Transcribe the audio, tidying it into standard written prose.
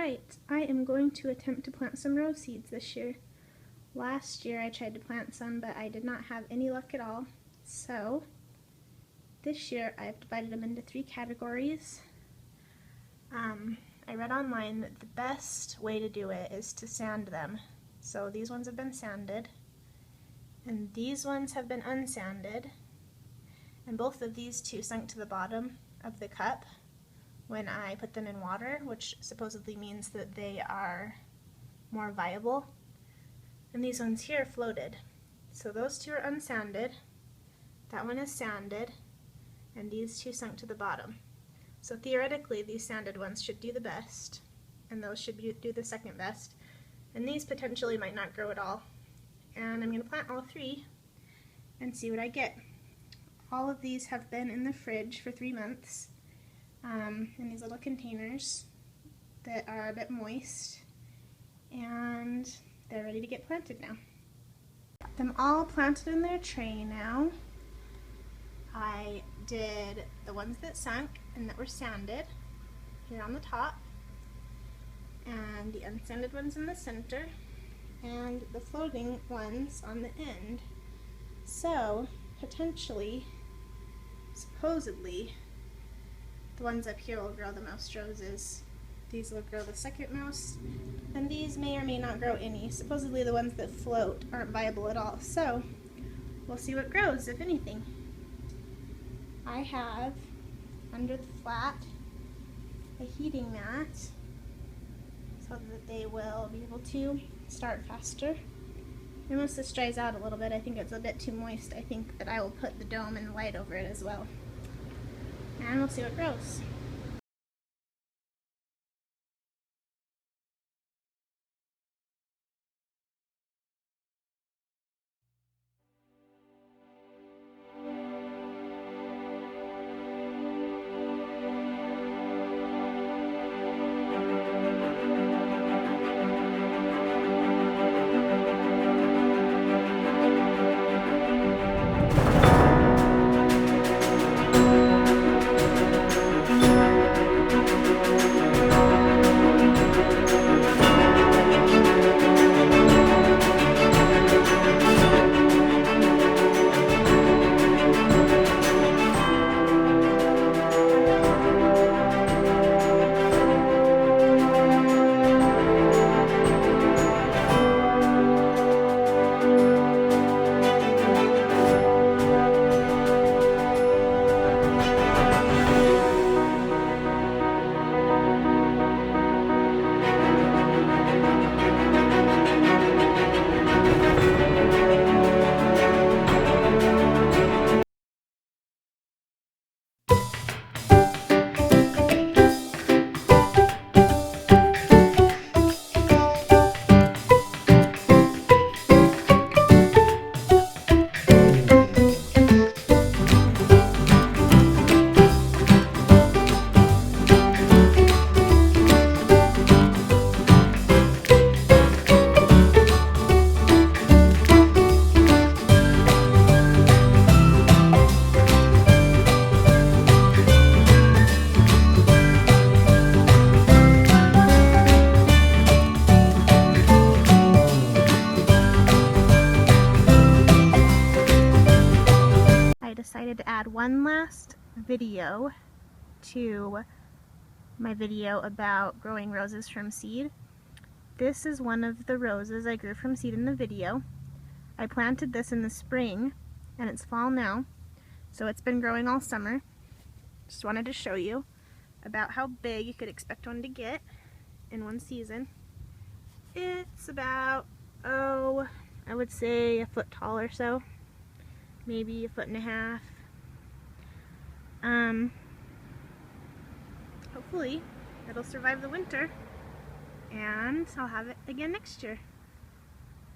Alright, I am going to attempt to plant some rose seeds this year. Last year I tried to plant some, but I did not have any luck at all. So this year I've divided them into 3 categories. I read online that the best way to do it is to sand them. So these ones have been sanded, and these ones have been unsanded, and both of these 2 sunk to the bottom of the cup when I put them in water, which supposedly means that they are more viable. And these ones here floated. So those 2 are unsanded, that one is sanded, and these 2 sunk to the bottom. So theoretically these sanded ones should do the best, and those should do the second best, and these potentially might not grow at all. And I'm going to plant all 3 and see what I get. All of these have been in the fridge for 3 months. In these little containers that are a bit moist, and they're ready to get planted now. Got them all planted in their tray now. I did the ones that sunk and that were sanded here on the top, and the unsanded ones in the center, and the floating ones on the end. So potentially, supposedly, the ones up here will grow the most roses. These will grow the second most, and these may or may not grow any. Supposedly the ones that float aren't viable at all, so we'll see what grows, if anything. I have, under the flat, a heating mat so that they will be able to start faster. And once this dries out a little bit, I think it's a bit too moist, I think that I will put the dome and light over it as well. And we'll see what grows. Decided to add one last video to my video about growing roses from seed. This is one of the roses I grew from seed in the video. I planted this in the spring and it's fall now, so it's been growing all summer. Just wanted to show you about how big you could expect one to get in one season. It's about, I would say 1 foot tall or so. Maybe 1.5 feet. Hopefully it'll survive the winter and I'll have it again next year.